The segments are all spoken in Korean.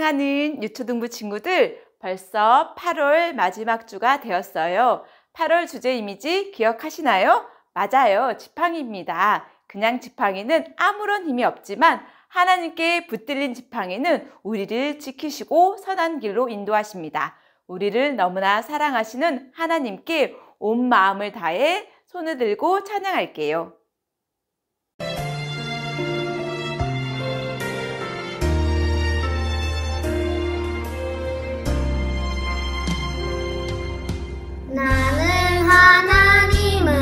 사랑하는 유초등부 친구들, 벌써 8월 마지막 주가 되었어요. 8월 주제 이미지 기억하시나요? 맞아요. 지팡이입니다. 그냥 지팡이는 아무런 힘이 없지만 하나님께 붙들린 지팡이는 우리를 지키시고 선한 길로 인도하십니다. 우리를 너무나 사랑하시는 하나님께 온 마음을 다해 손을 들고 찬양할게요. 나는 하나님을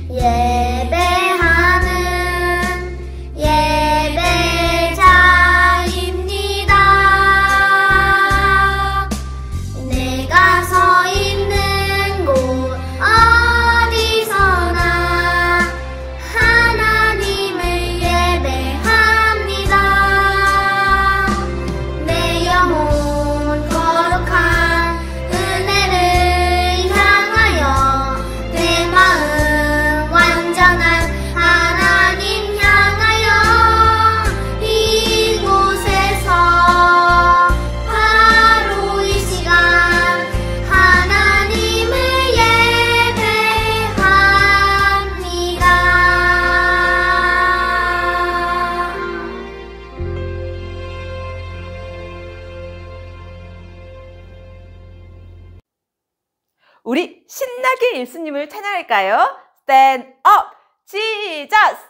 예배하는 예배자입니다. 내가 서 있는 곳 어디서나 하나님을 예배합니다. 내 영혼 거룩한 은혜를 우리 신나게 예수님을 찬양할까요? Stand up, Jesus!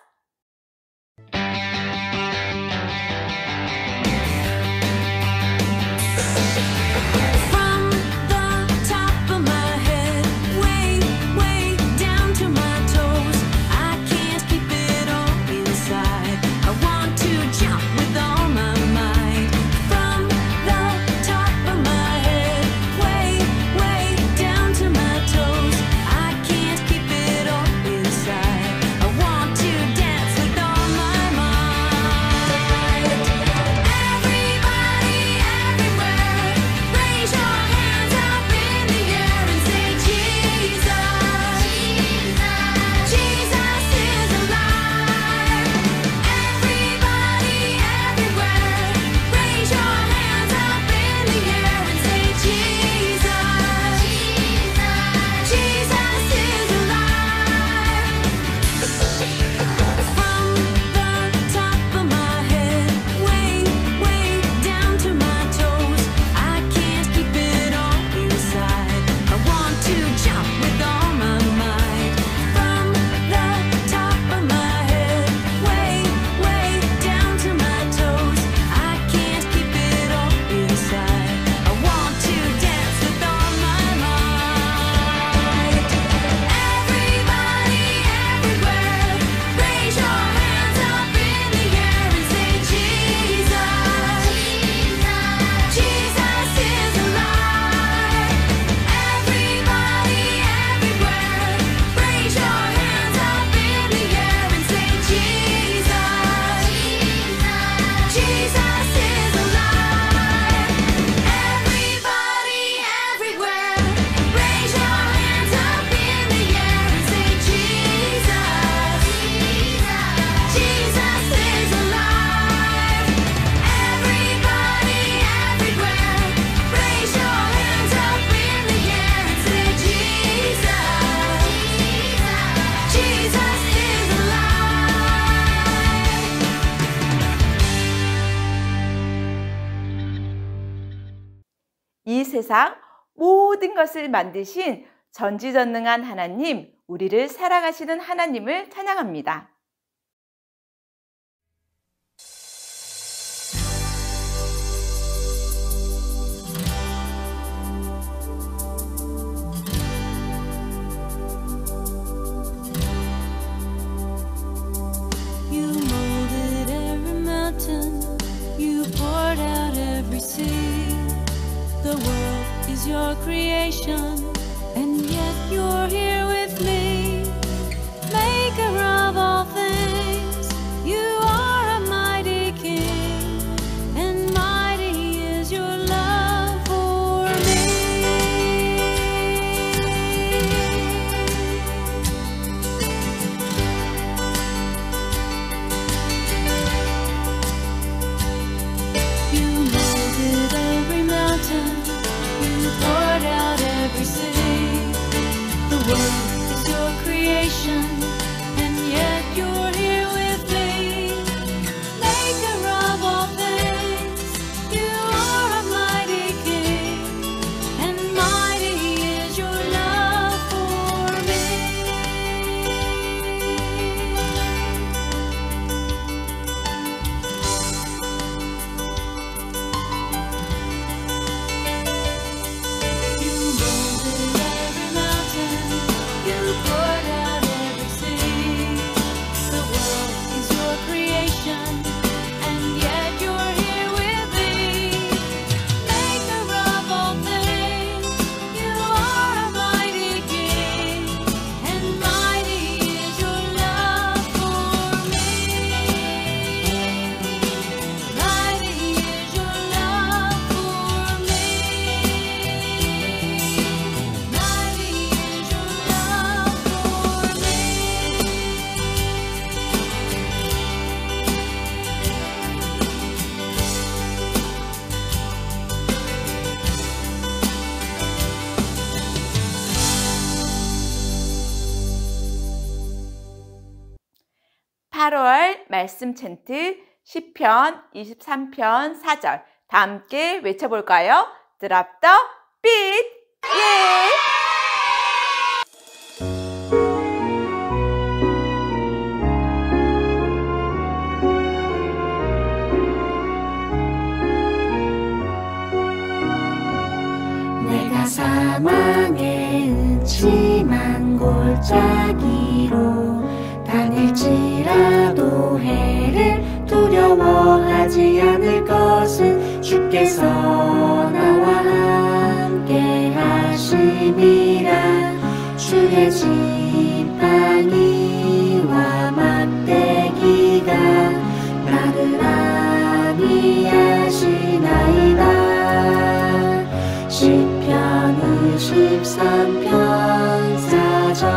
이 세상 모든 것을 만드신 전지전능한 하나님, 우리를 사랑하시는 하나님을 찬양합니다. You molded every mountain, you poured out every sea. The world is your creation, and yet you're here with me. Maker of all things, you are a mighty King, and mighty is your love for me. You molded every city. The world is your creation, and yet you're here with me. Maker of all things, you are a mighty King, and mighty is your love for me. You molded every mountain, you poured out every sea. The world is your creation, and yet you're here with me. Maker of all things, you are a mighty King, and mighty is your love for me. Mighty is your love for me. Mighty is your love for me. 팔월 말씀 챈트 시편 23편 4절 다 함께 외쳐볼까요? Drop the beat! 예! 내가 사망의 음침한 골짜기로 다닐지라도 해를 두려워하지 않을 것은 주께서 나와 함께 하심이라. 주의 지팡이와 막대기가 나를 안위하시나이다. 시편 23편 4절.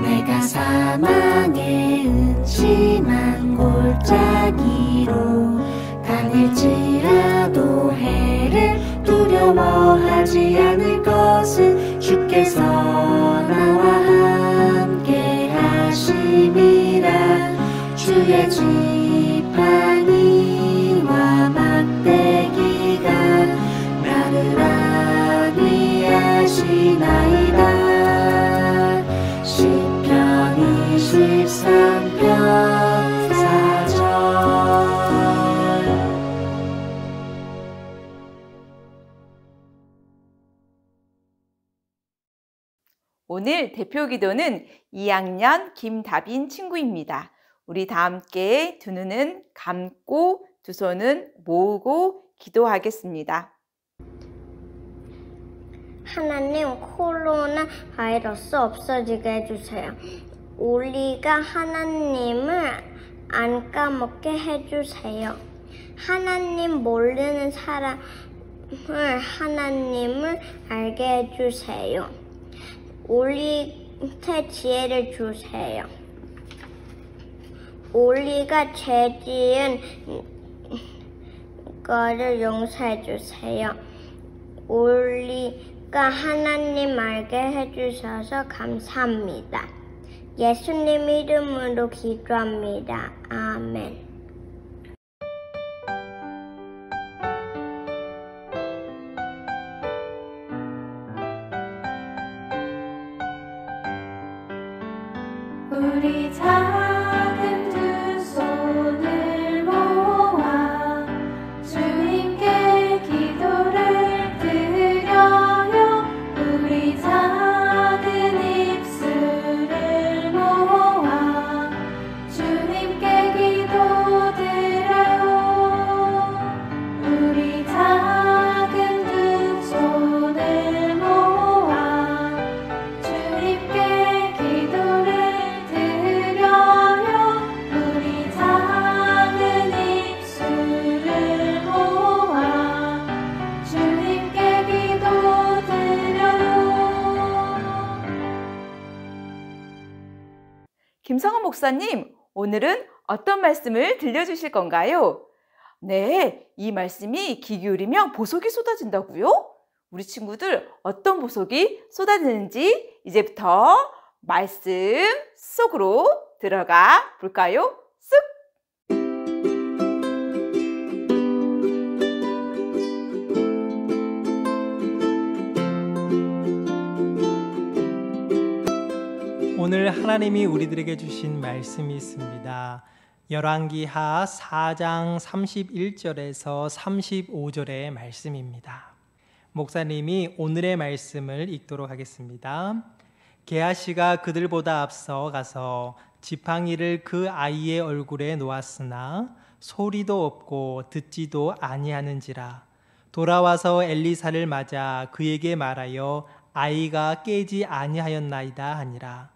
내가 사망의 음침한 골짜기로 다닐지라도 해를 두려워하지 않을 것은 주께서 나와 함께 하심이라. 주의 지팡이와 막대기가 나를 안위하시나이다. 시편 23편 4절. 오늘 대표 기도는 2학년 김다빈 친구입니다. 우리 다 함께 두 눈은 감고 두 손은 모으고 기도하겠습니다. 하나님, 코로나 바이러스 없어지게 해주세요. 우리가 하나님을 안 까먹게 해주세요. 하나님 모르는 사람을 하나님을 알게 해주세요. 우리한테 지혜를 주세요. 우리가 죄 지은 거를 용서해 주세요. 우리가 하나님 알게 해주셔서 감사합니다. 예수님 이름으로 기도합니다. 아멘. 우리 작은 두 손을 모아 주님께 기도를 드려요. 우리 작은 입술을 모아 주님께 기도드려요. 우리 작은 두 손을 모아 주님께 기도를 드려요. 김성은 목사님, 오늘은 어떤 말씀을 들려주실 건가요? 네, 이 말씀이 귀 기울이면 보석이 쏟아진다고요? 우리 친구들 어떤 보석이 쏟아지는지 이제부터 말씀 속으로 들어가 볼까요? 쓱! 오늘 하나님이 우리들에게 주신 말씀이 있습니다. 열왕기하 4장 31절에서 35절의 말씀입니다. 목사님이 오늘의 말씀을 읽도록 하겠습니다. 게하시가 그들보다 앞서 가서 지팡이를 그 아이의 얼굴에 놓았으나 소리도 없고 듣지도 아니하는지라. 돌아와서 엘리사를 맞아 그에게 말하여 아이가 깨지 아니하였나이다 하니라.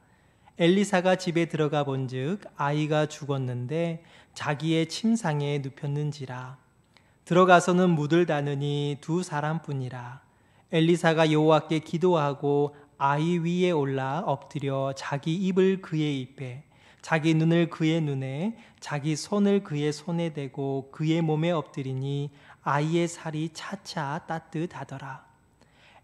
엘리사가 집에 들어가 본즉 아이가 죽었는데 자기의 침상에 눕혔는지라. 들어가서는 묻을 다느니 두 사람뿐이라. 엘리사가 여호와께 기도하고 아이 위에 올라 엎드려 자기 입을 그의 입에, 자기 눈을 그의 눈에, 자기 손을 그의 손에 대고 그의 몸에 엎드리니 아이의 살이 차차 따뜻하더라.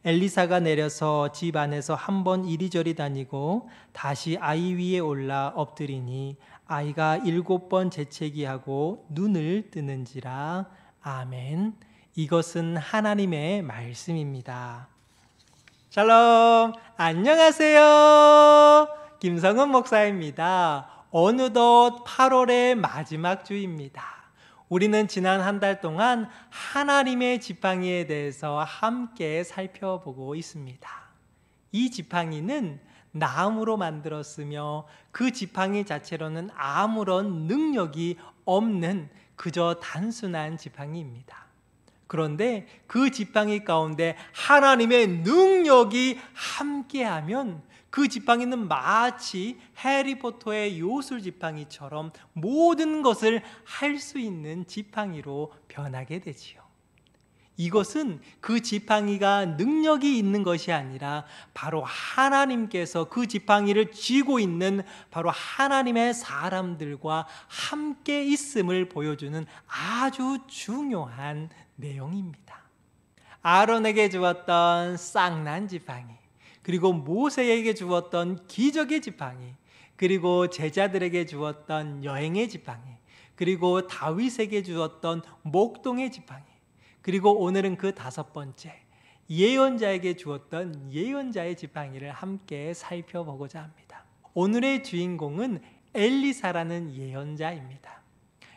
엘리사가 내려서 집 안에서 한 번 이리저리 다니고 다시 아이 위에 올라 엎드리니 아이가 7번 재채기하고 눈을 뜨는지라. 아멘. 이것은 하나님의 말씀입니다. 샬롬, 안녕하세요. 김성은 목사입니다. 어느덧 8월의 마지막 주입니다. 우리는 지난 한 달 동안 하나님의 지팡이에 대해서 함께 살펴보고 있습니다. 이 지팡이는 나무로 만들었으며 그 지팡이 자체로는 아무런 능력이 없는 그저 단순한 지팡이입니다. 그런데 그 지팡이 가운데 하나님의 능력이 함께하면 그 지팡이는 마치 해리포터의 요술 지팡이처럼 모든 것을 할 수 있는 지팡이로 변하게 되지요. 이것은 그 지팡이가 능력이 있는 것이 아니라 바로 하나님께서 그 지팡이를 쥐고 있는 바로 하나님의 사람들과 함께 있음을 보여주는 아주 중요한 내용입니다. 아론에게 주었던 쌍난 지팡이, 그리고 모세에게 주었던 기적의 지팡이, 그리고 제자들에게 주었던 여행의 지팡이, 그리고 다윗에게 주었던 목동의 지팡이, 그리고 오늘은 그 5번째 예언자에게 주었던 예언자의 지팡이를 함께 살펴보고자 합니다. 오늘의 주인공은 엘리사라는 예언자입니다.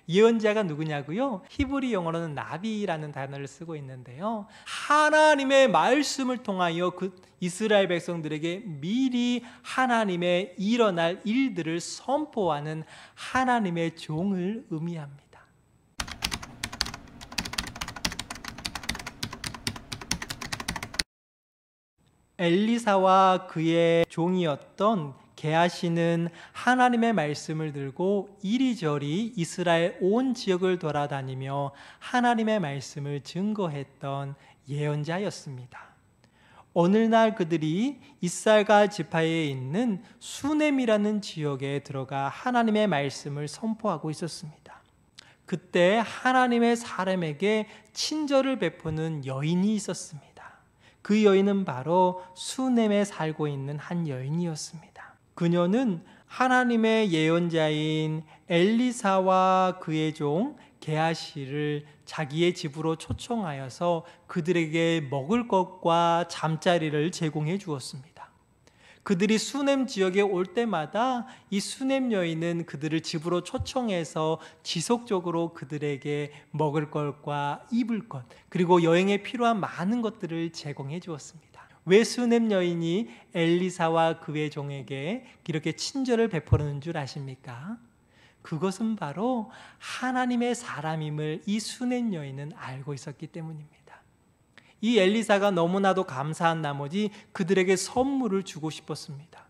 예언자가 누구냐고요? 히브리 영어로는 나비라는 단어를 쓰고 있는데요. 하나님의 말씀을 통하여 그 이스라엘 백성들에게 미리 하나님의 일어날 일들을 선포하는 하나님의 종을 의미합니다. 엘리사와 그의 종이었던 게하시는 하나님의 말씀을 들고 이리저리 이스라엘 온 지역을 돌아다니며 하나님의 말씀을 증거했던 예언자였습니다. 오늘날 그들이 이살가 지파에 있는 수넴이라는 지역에 들어가 하나님의 말씀을 선포하고 있었습니다. 그때 하나님의 사람에게 친절을 베푸는 여인이 있었습니다. 그 여인은 바로 수넴에 살고 있는 한 여인이었습니다. 그녀는 하나님의 예언자인 엘리사와 그의 종 게하시를 자기의 집으로 초청하여서 그들에게 먹을 것과 잠자리를 제공해 주었습니다. 그들이 수넴 지역에 올 때마다 이 수넴 여인은 그들을 집으로 초청해서 지속적으로 그들에게 먹을 것과 입을 것, 그리고 여행에 필요한 많은 것들을 제공해 주었습니다. 왜 수넴 여인이 엘리사와 그의 종에게 이렇게 친절을 베푸는 줄 아십니까? 그것은 바로 하나님의 사람임을 이 수넴 여인은 알고 있었기 때문입니다. 이 엘리사가 너무나도 감사한 나머지 그들에게 선물을 주고 싶었습니다.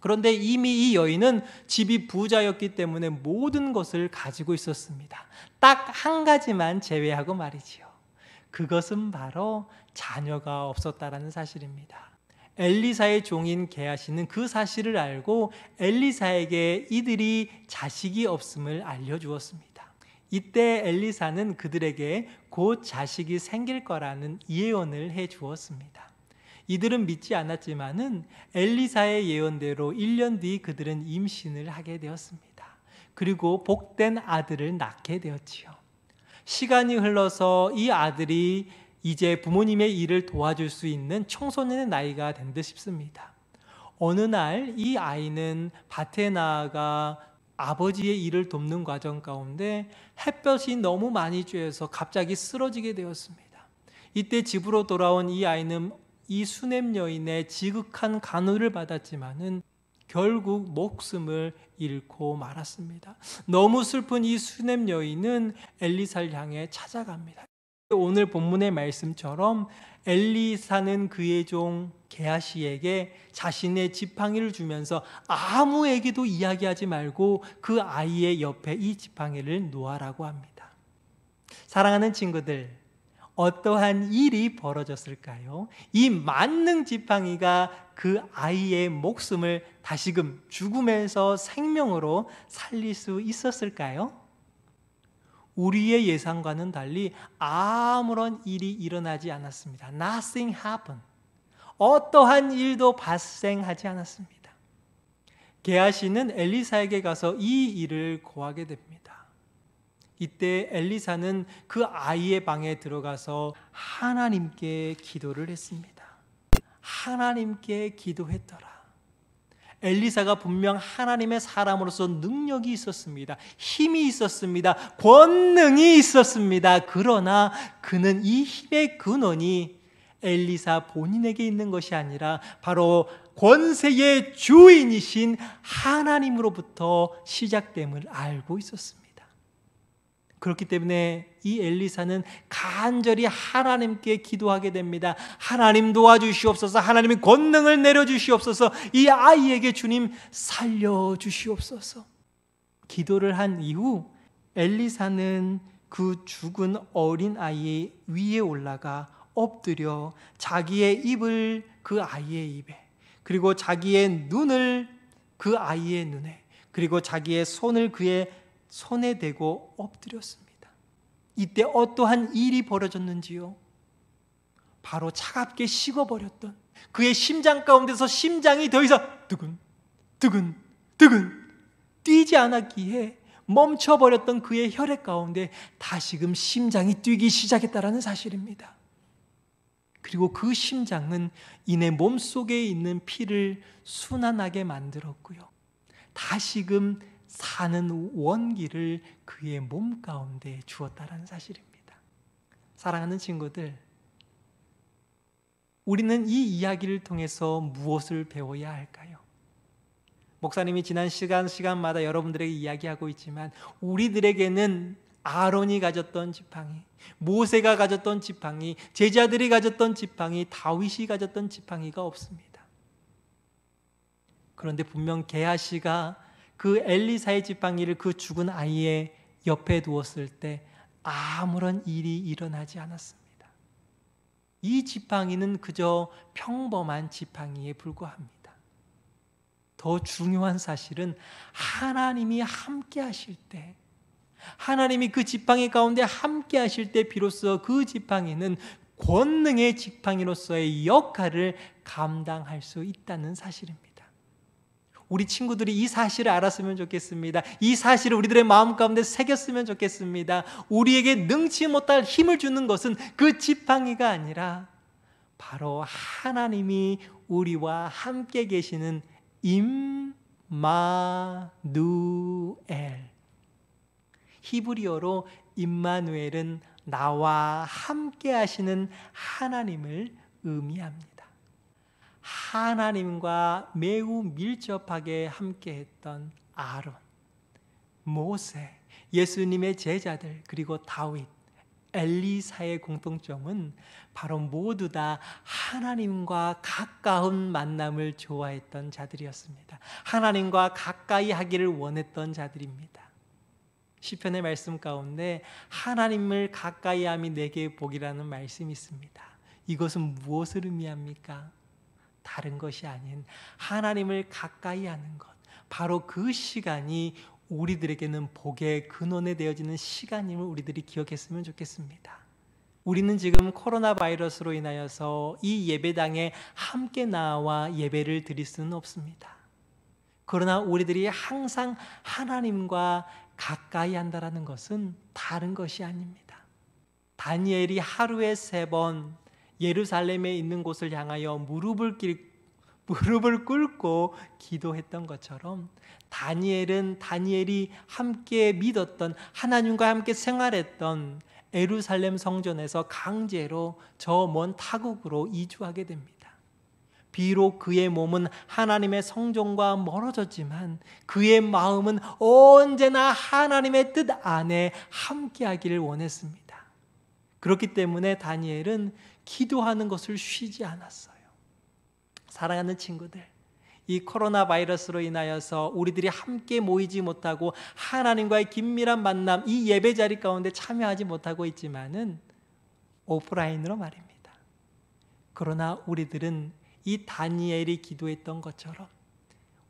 그런데 이미 이 여인은 집이 부자였기 때문에 모든 것을 가지고 있었습니다. 딱 한 가지만 제외하고 말이지요. 그것은 바로 자녀가 없었다라는 사실입니다. 엘리사의 종인 게하시는 그 사실을 알고 엘리사에게 이들이 자식이 없음을 알려주었습니다. 이때 엘리사는 그들에게 곧 자식이 생길 거라는 예언을 해주었습니다. 이들은 믿지 않았지만은 엘리사의 예언대로 1년 뒤 그들은 임신을 하게 되었습니다. 그리고 복된 아들을 낳게 되었지요. 시간이 흘러서 이 아들이 이제 부모님의 일을 도와줄 수 있는 청소년의 나이가 된 듯 싶습니다. 어느 날 이 아이는 밭에 나아가 아버지의 일을 돕는 과정 가운데 햇볕이 너무 많이 쬐어서 갑자기 쓰러지게 되었습니다. 이때 집으로 돌아온 이 아이는 이 수냄 여인의 지극한 간호를 받았지만은 결국 목숨을 잃고 말았습니다. 너무 슬픈 이 수냄 여인은 엘리사를 향해 찾아갑니다. 오늘 본문의 말씀처럼 엘리사는 그의 종 게하시에게 자신의 지팡이를 주면서 아무에게도 이야기하지 말고 그 아이의 옆에 이 지팡이를 놓아라고 합니다. 사랑하는 친구들, 어떠한 일이 벌어졌을까요? 이 만능 지팡이가 그 아이의 목숨을 다시금 죽음에서 생명으로 살릴 수 있었을까요? 우리의 예상과는 달리 아무런 일이 일어나지 않았습니다. Nothing happened. 어떠한 일도 발생하지 않았습니다. 게하시는 엘리사에게 가서 이 일을 고하게 됩니다. 이때 엘리사는 그 아이의 방에 들어가서 하나님께 기도를 했습니다. 하나님께 기도했더라. 엘리사가 분명 하나님의 사람으로서 능력이 있었습니다. 힘이 있었습니다. 권능이 있었습니다. 그러나 그는 이 힘의 근원이 엘리사 본인에게 있는 것이 아니라 바로 권세의 주인이신 하나님으로부터 시작됨을 알고 있었습니다. 그렇기 때문에 이 엘리사는 간절히 하나님께 기도하게 됩니다. 하나님 도와주시옵소서. 하나님의 권능을 내려주시옵소서. 이 아이에게 주님 살려주시옵소서. 기도를 한 이후 엘리사는 그 죽은 어린 아이 위에 올라가 엎드려 자기의 입을 그 아이의 입에, 그리고 자기의 눈을 그 아이의 눈에, 그리고 자기의 손을 그의 손에 대고 엎드렸습니다. 이때 어떠한 일이 벌어졌는지요? 바로 차갑게 식어버렸던 그의 심장 가운데서 심장이 더 이상 두근 뛰지 않았기에 멈춰버렸던 그의 혈액 가운데 다시금 심장이 뛰기 시작했다라는 사실입니다. 그리고 그 심장은 이내 몸속에 있는 피를 순환하게 만들었고요, 다시금 사는 원기를 그의 몸 가운데 주었다라는 사실입니다. 사랑하는 친구들, 우리는 이 이야기를 통해서 무엇을 배워야 할까요? 목사님이 지난 시간마다 여러분들에게 이야기하고 있지만 우리들에게는 아론이 가졌던 지팡이, 모세가 가졌던 지팡이, 제자들이 가졌던 지팡이, 다윗이 가졌던 지팡이가 없습니다. 그런데 분명 게하시가 그 엘리사의 지팡이를 그 죽은 아이의 옆에 두었을 때 아무런 일이 일어나지 않았습니다. 이 지팡이는 그저 평범한 지팡이에 불과합니다. 더 중요한 사실은 하나님이 함께 하실 때, 하나님이 그 지팡이 가운데 함께 하실 때 비로소 그 지팡이는 권능의 지팡이로서의 역할을 감당할 수 있다는 사실입니다. 우리 친구들이 이 사실을 알았으면 좋겠습니다. 이 사실을 우리들의 마음 가운데 새겼으면 좋겠습니다. 우리에게 능치 못할 힘을 주는 것은 그 지팡이가 아니라 바로 하나님이 우리와 함께 계시는 임마누엘, 히브리어로 임마누엘은 나와 함께 하시는 하나님을 의미합니다. 하나님과 매우 밀접하게 함께했던 아론, 모세, 예수님의 제자들, 그리고 다윗, 엘리사의 공통점은 바로 모두 다 하나님과 가까운 만남을 좋아했던 자들이었습니다. 하나님과 가까이 하기를 원했던 자들입니다. 시편의 말씀 가운데 하나님을 가까이 함이 내게 복이라는 말씀이 있습니다. 이것은 무엇을 의미합니까? 다른 것이 아닌 하나님을 가까이 하는 것, 바로 그 시간이 우리들에게는 복의 근원에 되어지는 시간임을 우리들이 기억했으면 좋겠습니다. 우리는 지금 코로나 바이러스로 인하여서 이 예배당에 함께 나와 예배를 드릴 수는 없습니다. 그러나 우리들이 항상 하나님과 가까이 한다는 것은 다른 것이 아닙니다. 다니엘이 하루에 3번 예루살렘에 있는 곳을 향하여 무릎을 꿇고 기도했던 것처럼 다니엘이 함께 믿었던, 하나님과 함께 생활했던 예루살렘 성전에서 강제로 저 먼 타국으로 이주하게 됩니다. 비록 그의 몸은 하나님의 성전과 멀어졌지만 그의 마음은 언제나 하나님의 뜻 안에 함께하기를 원했습니다. 그렇기 때문에 다니엘은 기도하는 것을 쉬지 않았어요. 사랑하는 친구들, 이 코로나 바이러스로 인하여서 우리들이 함께 모이지 못하고 하나님과의 긴밀한 만남, 이 예배 자리 가운데 참여하지 못하고 있지만은 오프라인으로 말입니다. 그러나 우리들은 이 다니엘이 기도했던 것처럼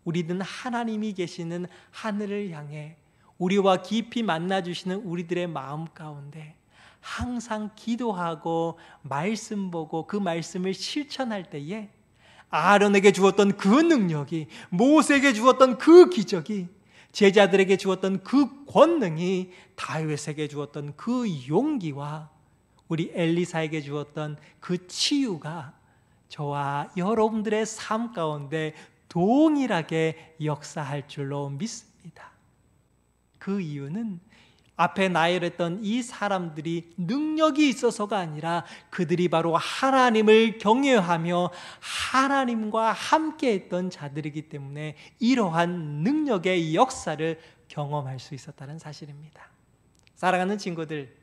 우리는 하나님이 계시는 하늘을 향해 우리와 깊이 만나주시는 우리들의 마음 가운데 항상 기도하고 말씀 보고 그 말씀을 실천할 때에 아론에게 주었던 그 능력이, 모세에게 주었던 그 기적이, 제자들에게 주었던 그 권능이, 다윗에게 주었던 그 용기와 우리 엘리사에게 주었던 그 치유가 저와 여러분들의 삶 가운데 동일하게 역사할 줄로 믿습니다. 그 이유는 앞에 나열했던 이 사람들이 능력이 있어서가 아니라 그들이 바로 하나님을 경외하며 하나님과 함께했던 자들이기 때문에 이러한 능력의 역사를 경험할 수 있었다는 사실입니다. 사랑하는 친구들,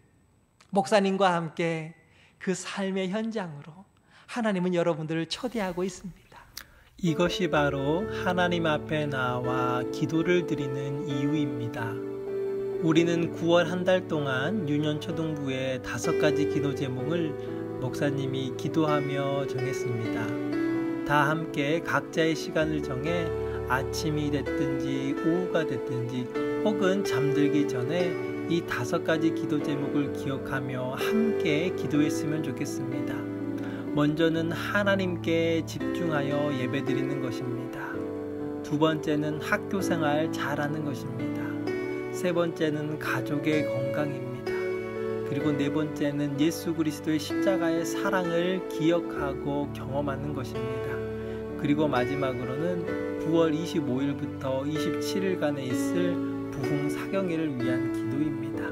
목사님과 함께 그 삶의 현장으로 하나님은 여러분들을 초대하고 있습니다. 이것이 바로 하나님 앞에 나와 기도를 드리는 이유입니다. 우리는 9월 한 달 동안 유년초등부의 5가지 기도 제목을 목사님이 기도하며 정했습니다. 다 함께 각자의 시간을 정해 아침이 됐든지 오후가 됐든지 혹은 잠들기 전에 이 5가지 기도 제목을 기억하며 함께 기도했으면 좋겠습니다. 먼저는 하나님께 집중하여 예배드리는 것입니다. 2번째는 학교생활 잘하는 것입니다. 3번째는 가족의 건강입니다. 그리고 4번째는 예수 그리스도의 십자가의 사랑을 기억하고 경험하는 것입니다. 그리고 마지막으로는 9월 25일부터 27일간에 있을 부흥 사경회를 위한 기도입니다.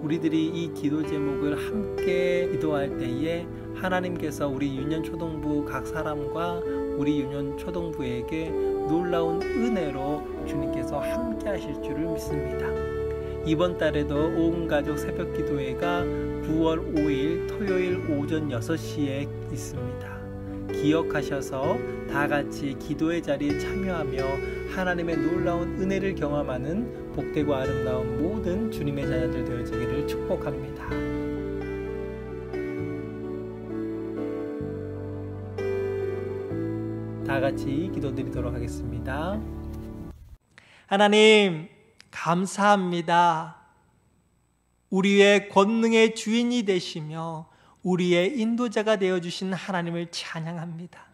우리들이 이 기도 제목을 함께 기도할 때에 하나님께서 우리 유년초등부 각 사람과 우리 유년초등부에게 놀라운 은혜로 주님께서 함께 하실 줄을 믿습니다. 이번 달에도 온 가족 새벽 기도회가 9월 5일 토요일 오전 6시에 있습니다. 기억하셔서 다 같이 기도의 자리에 참여하며 하나님의 놀라운 은혜를 경험하는 복되고 아름다운 모든 주님의 자녀들 되어지기를 축복합니다. 다 같이 기도드리도록 하겠습니다. 하나님, 감사합니다. 우리의 권능의 주인이 되시며 우리의 인도자가 되어주신 하나님을 찬양합니다.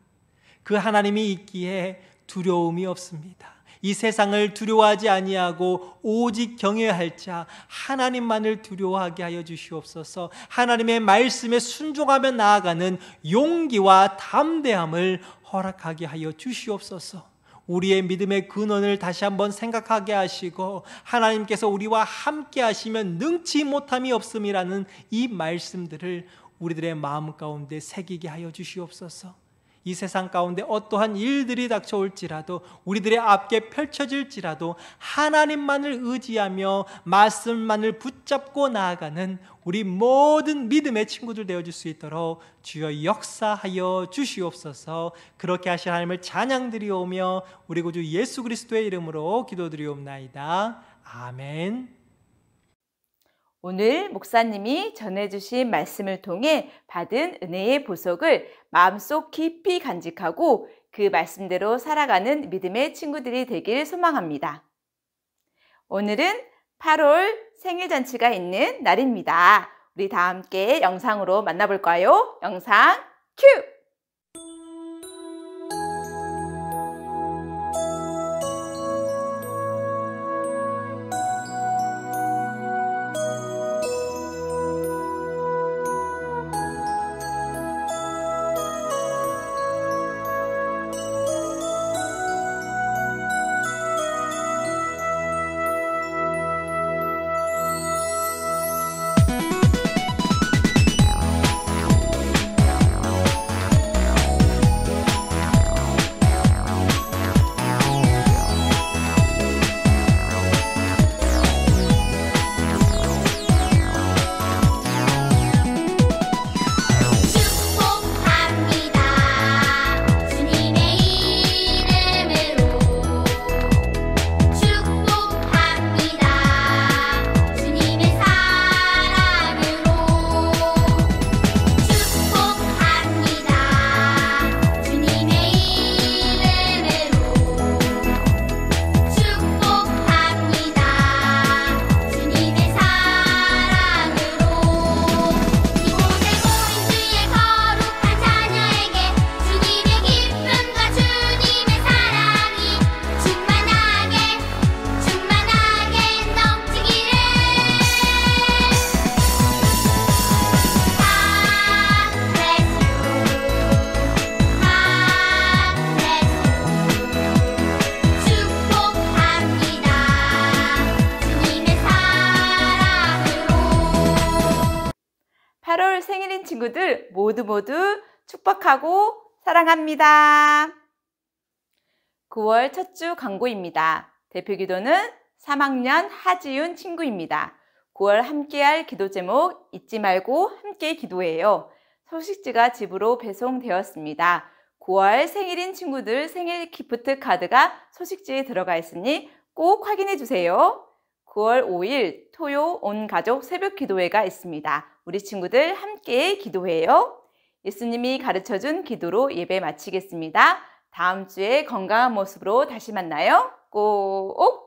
그 하나님이 있기에 두려움이 없습니다. 이 세상을 두려워하지 아니하고 오직 경외할 자 하나님만을 두려워하게 하여 주시옵소서. 하나님의 말씀에 순종하며 나아가는 용기와 담대함을 허락하게 하여 주시옵소서. 우리의 믿음의 근원을 다시 한번 생각하게 하시고 하나님께서 우리와 함께 하시면 능치 못함이 없음이라는 이 말씀들을 우리들의 마음 가운데 새기게 하여 주시옵소서. 이 세상 가운데 어떠한 일들이 닥쳐올지라도 우리들의 앞에 펼쳐질지라도 하나님만을 의지하며 말씀만을 붙잡고 나아가는 우리 모든 믿음의 친구들 되어줄 수 있도록 주여 역사하여 주시옵소서. 그렇게 하실 하나님을 찬양드리오며 우리 구주 예수 그리스도의 이름으로 기도드리옵나이다. 아멘. 오늘 목사님이 전해주신 말씀을 통해 받은 은혜의 보석을 마음속 깊이 간직하고 그 말씀대로 살아가는 믿음의 친구들이 되길 소망합니다. 오늘은 8월 생일잔치가 있는 날입니다. 우리 다 함께 영상으로 만나볼까요? 영상 큐! 생일인 친구들 모두 축복하고 사랑합니다. 9월 첫 주 강고입니다. 대표기도는 3학년 하지윤 친구입니다. 9월 함께할 기도 제목 잊지 말고 함께 기도해요. 소식지가 집으로 배송되었습니다. 9월 생일인 친구들 생일 기프트 카드가 소식지에 들어가 있으니 꼭 확인해 주세요. 9월 5일 토요 온 가족 새벽 기도회가 있습니다. 우리 친구들 함께 기도해요. 예수님이 가르쳐준 기도로 예배 마치겠습니다. 다음 주에 건강한 모습으로 다시 만나요. 꼭